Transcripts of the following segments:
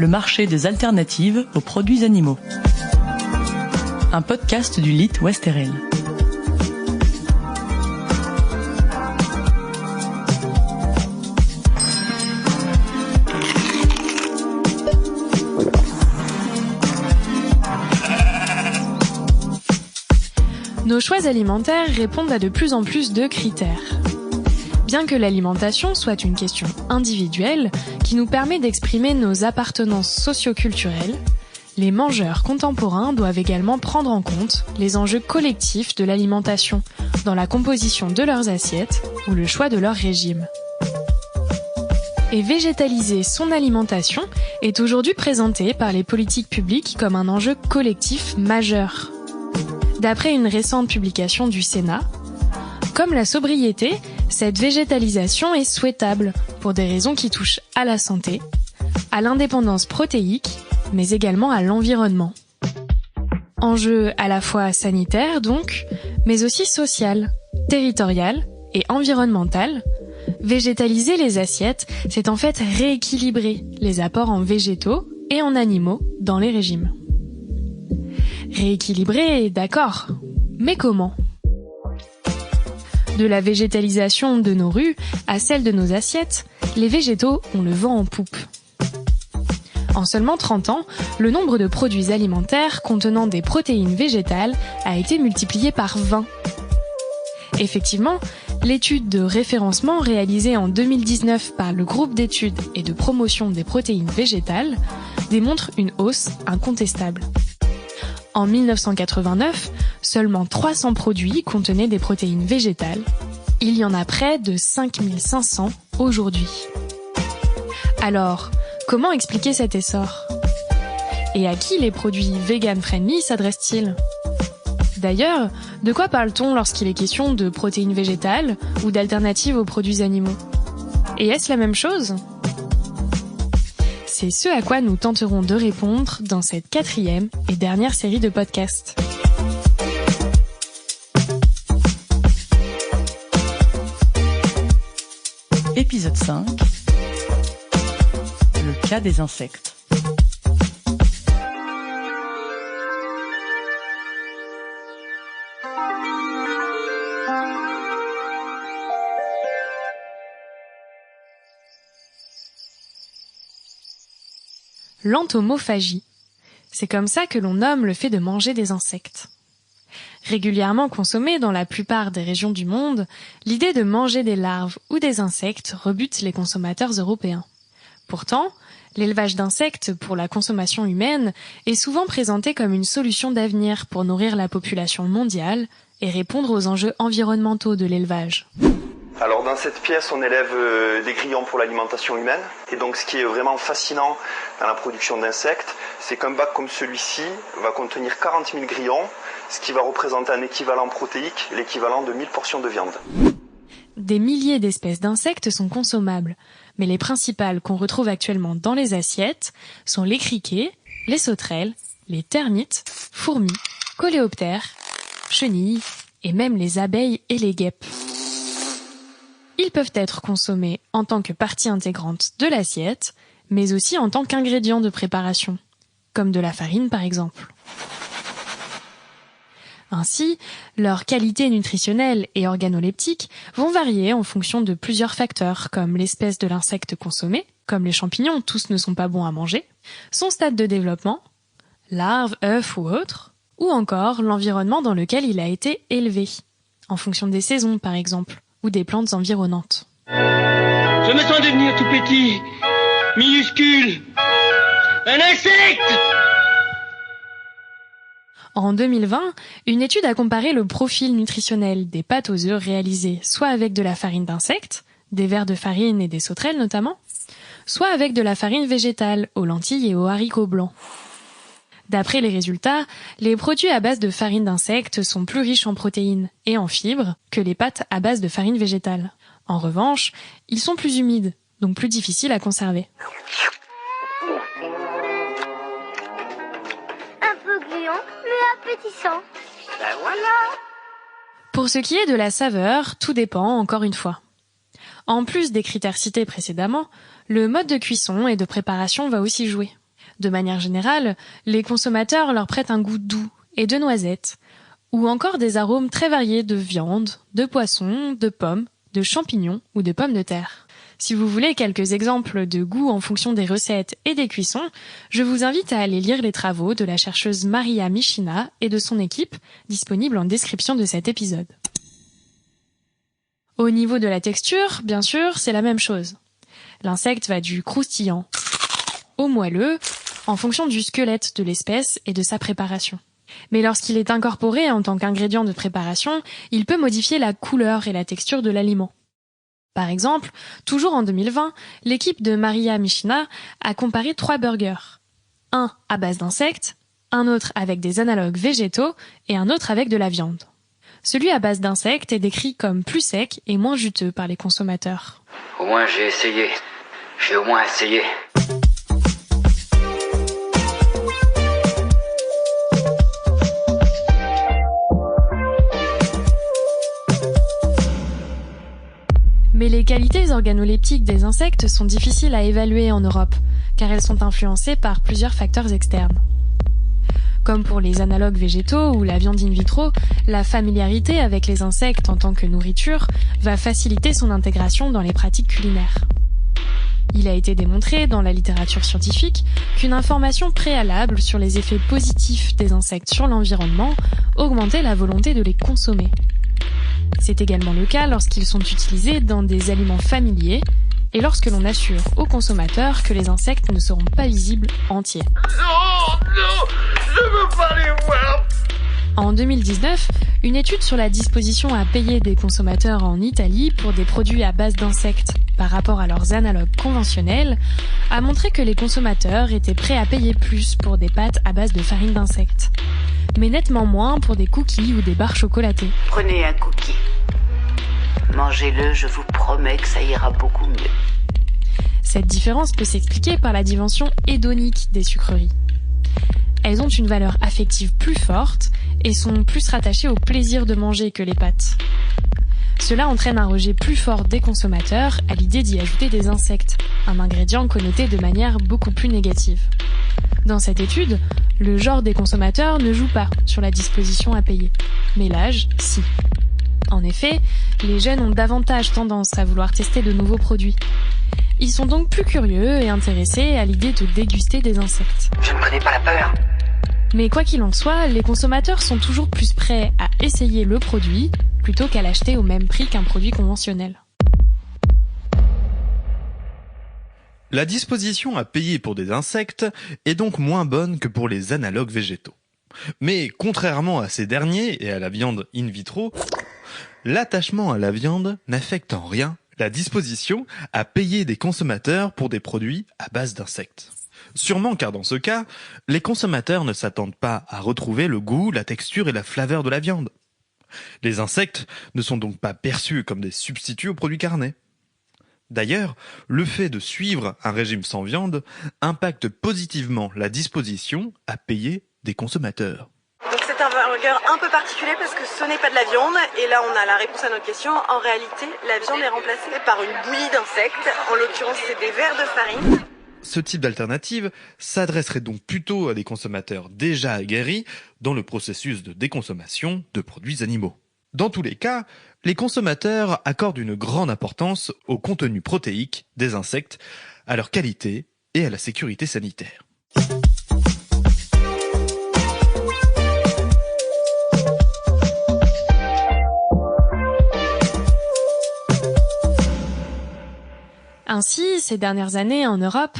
le marché des alternatives aux produits animaux. Un podcast du LIT Ouest-RL. Nos choix alimentaires répondent à de plus en plus de critères. Bien que l'alimentation soit une question individuelle qui nous permet d'exprimer nos appartenances socio-culturelles, les mangeurs contemporains doivent également prendre en compte les enjeux collectifs de l'alimentation dans la composition de leurs assiettes ou le choix de leur régime. Et végétaliser son alimentation est aujourd'hui présenté par les politiques publiques comme un enjeu collectif majeur. D'après une récente publication du Sénat, comme la sobriété, cette végétalisation est souhaitable pour des raisons qui touchent à la santé, à l'indépendance protéique, mais également à l'environnement. Enjeu à la fois sanitaire donc, mais aussi social, territorial et environnemental. Végétaliser les assiettes, c'est en fait rééquilibrer les apports en végétaux et en animaux dans les régimes. Rééquilibrer, d'accord, mais comment ? De la végétalisation de nos rues à celle de nos assiettes, les végétaux ont le vent en poupe. En seulement 30 ans, le nombre de produits alimentaires contenant des protéines végétales a été multiplié par 20. Effectivement, l'étude de référencement réalisée en 2019 par le groupe d'études et de promotion des protéines végétales démontre une hausse incontestable. En 1989, seulement 300 produits contenaient des protéines végétales. Il y en a près de 5500 aujourd'hui. Alors, comment expliquer cet essor ? Et à qui les produits vegan-friendly s'adressent-ils ? D'ailleurs, de quoi parle-t-on lorsqu'il est question de protéines végétales ou d'alternatives aux produits animaux ? Et est-ce la même chose ? C'est ce à quoi nous tenterons de répondre dans cette 4e et dernière série de podcasts. Épisode 5. Le cas des insectes. L'entomophagie. C'est comme ça que l'on nomme le fait de manger des insectes. Régulièrement consommée dans la plupart des régions du monde, l'idée de manger des larves ou des insectes rebute les consommateurs européens. Pourtant, l'élevage d'insectes pour la consommation humaine est souvent présenté comme une solution d'avenir pour nourrir la population mondiale et répondre aux enjeux environnementaux de l'élevage. Alors dans cette pièce, on élève des grillons pour l'alimentation humaine. Et donc ce qui est vraiment fascinant dans la production d'insectes, c'est qu'un bac comme celui-ci va contenir 40 000 grillons, ce qui va représenter un équivalent protéique, l'équivalent de 1000 portions de viande. Des milliers d'espèces d'insectes sont consommables, mais les principales qu'on retrouve actuellement dans les assiettes sont les criquets, les sauterelles, les termites, fourmis, coléoptères, chenilles et même les abeilles et les guêpes. Ils peuvent être consommés en tant que partie intégrante de l'assiette, mais aussi en tant qu'ingrédient de préparation, comme de la farine par exemple. Ainsi, leur qualité nutritionnelle et organoleptique vont varier en fonction de plusieurs facteurs, comme l'espèce de l'insecte consommé, comme les champignons, tous ne sont pas bons à manger, son stade de développement, larves, œufs ou autres, ou encore l'environnement dans lequel il a été élevé, en fonction des saisons par exemple, ou des plantes environnantes. Je m'attends à devenir tout petit, minuscule, un insecte! En 2020, une étude a comparé le profil nutritionnel des pâtes aux œufs réalisées soit avec de la farine d'insectes, des vers de farine et des sauterelles notamment, soit avec de la farine végétale, aux lentilles et aux haricots blancs. D'après les résultats, les produits à base de farine d'insectes sont plus riches en protéines et en fibres que les pâtes à base de farine végétale. En revanche, ils sont plus humides, donc plus difficiles à conserver. Un peu gluant, mais appétissant. Ben voilà! Pour ce qui est de la saveur, tout dépend encore une fois. En plus des critères cités précédemment, le mode de cuisson et de préparation va aussi jouer. De manière générale, les consommateurs leur prêtent un goût doux et de noisettes, ou encore des arômes très variés de viande, de poisson, de pommes, de champignons ou de pommes de terre. Si vous voulez quelques exemples de goûts en fonction des recettes et des cuissons, je vous invite à aller lire les travaux de la chercheuse Maria Michina et de son équipe, disponibles en description de cet épisode. Au niveau de la texture, bien sûr, c'est la même chose. L'insecte va du croustillant au moelleux, en fonction du squelette de l'espèce et de sa préparation. Mais lorsqu'il est incorporé en tant qu'ingrédient de préparation, il peut modifier la couleur et la texture de l'aliment. Par exemple, toujours en 2020, l'équipe de Maria Michina a comparé 3 burgers. Un à base d'insectes, un autre avec des analogues végétaux et un autre avec de la viande. Celui à base d'insectes est décrit comme plus sec et moins juteux par les consommateurs. Au moins j'ai essayé. J'ai au moins essayé. Mais les qualités organoleptiques des insectes sont difficiles à évaluer en Europe, car elles sont influencées par plusieurs facteurs externes. Comme pour les analogues végétaux ou la viande in vitro, la familiarité avec les insectes en tant que nourriture va faciliter son intégration dans les pratiques culinaires. Il a été démontré dans la littérature scientifique qu'une information préalable sur les effets positifs des insectes sur l'environnement augmentait la volonté de les consommer. C'est également le cas lorsqu'ils sont utilisés dans des aliments familiers et lorsque l'on assure aux consommateurs que les insectes ne seront pas visibles entiers. Non, je veux pas les voir. En 2019, une étude sur la disposition à payer des consommateurs en Italie pour des produits à base d'insectes par rapport à leurs analogues conventionnels a montré que les consommateurs étaient prêts à payer plus pour des pâtes à base de farine d'insectes, mais nettement moins pour des cookies ou des barres chocolatées. Prenez un cookie. Mangez-le, je vous promets que ça ira beaucoup mieux. Cette différence peut s'expliquer par la dimension hédonique des sucreries. Elles ont une valeur affective plus forte et sont plus rattachées au plaisir de manger que les pâtes. Cela entraîne un rejet plus fort des consommateurs à l'idée d'y ajouter des insectes, un ingrédient connoté de manière beaucoup plus négative. Dans cette étude, le genre des consommateurs ne joue pas sur la disposition à payer, mais l'âge, si. En effet, les jeunes ont davantage tendance à vouloir tester de nouveaux produits. Ils sont donc plus curieux et intéressés à l'idée de déguster des insectes. Je ne connais pas la peur. Mais quoi qu'il en soit, les consommateurs sont toujours plus prêts à essayer le produit plutôt qu'à l'acheter au même prix qu'un produit conventionnel. La disposition à payer pour des insectes est donc moins bonne que pour les analogues végétaux. Mais contrairement à ces derniers et à la viande in vitro, l'attachement à la viande n'affecte en rien la disposition à payer des consommateurs pour des produits à base d'insectes. Sûrement car dans ce cas, les consommateurs ne s'attendent pas à retrouver le goût, la texture et la flaveur de la viande. Les insectes ne sont donc pas perçus comme des substituts aux produits carnés. D'ailleurs, le fait de suivre un régime sans viande impacte positivement la disposition à payer des consommateurs. Donc c'est un burger un peu particulier parce que ce n'est pas de la viande et là on a la réponse à notre question. En réalité, la viande est remplacée par une bouillie d'insectes, en l'occurrence c'est des vers de farine. Ce type d'alternative s'adresserait donc plutôt à des consommateurs déjà aguerris dans le processus de déconsommation de produits animaux. Dans tous les cas, les consommateurs accordent une grande importance au contenu protéique des insectes, à leur qualité et à la sécurité sanitaire. Ainsi, ces dernières années en Europe,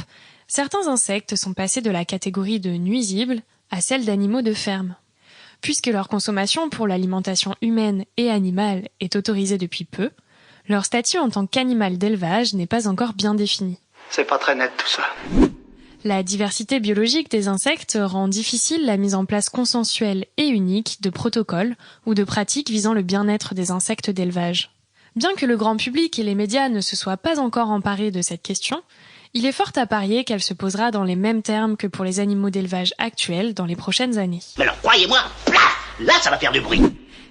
certains insectes sont passés de la catégorie de nuisibles à celle d'animaux de ferme. Puisque leur consommation pour l'alimentation humaine et animale est autorisée depuis peu, leur statut en tant qu'animal d'élevage n'est pas encore bien défini. C'est pas très net tout ça. La diversité biologique des insectes rend difficile la mise en place consensuelle et unique de protocoles ou de pratiques visant le bien-être des insectes d'élevage. Bien que le grand public et les médias ne se soient pas encore emparés de cette question, il est fort à parier qu'elle se posera dans les mêmes termes que pour les animaux d'élevage actuels dans les prochaines années. Mais alors croyez-moi, là ça va faire du bruit.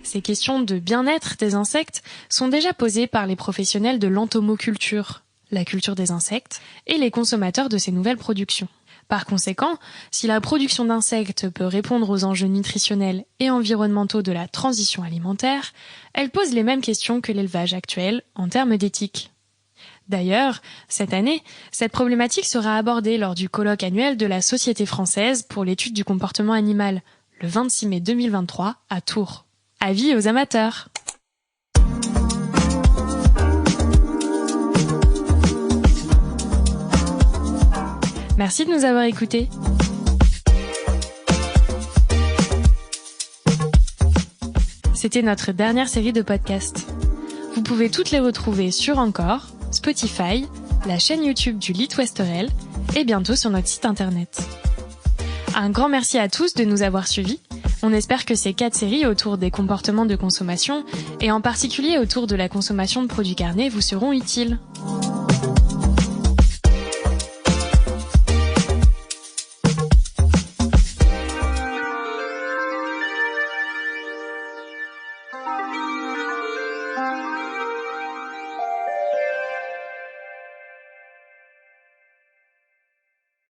Ces questions de bien-être des insectes sont déjà posées par les professionnels de l'entomoculture, la culture des insectes, et les consommateurs de ces nouvelles productions. Par conséquent, si la production d'insectes peut répondre aux enjeux nutritionnels et environnementaux de la transition alimentaire, elle pose les mêmes questions que l'élevage actuel en termes d'éthique. D'ailleurs, cette année, cette problématique sera abordée lors du colloque annuel de la Société française pour l'étude du comportement animal, le 26 mai 2023 à Tours. Avis aux amateurs! Merci de nous avoir écoutés. C'était notre dernière série de podcasts. Vous pouvez toutes les retrouver sur Encore, Spotify, la chaîne YouTube du Lit Ouesterel et bientôt sur notre site internet. Un grand merci à tous de nous avoir suivis. On espère que ces 4 séries autour des comportements de consommation et en particulier autour de la consommation de produits carnés vous seront utiles.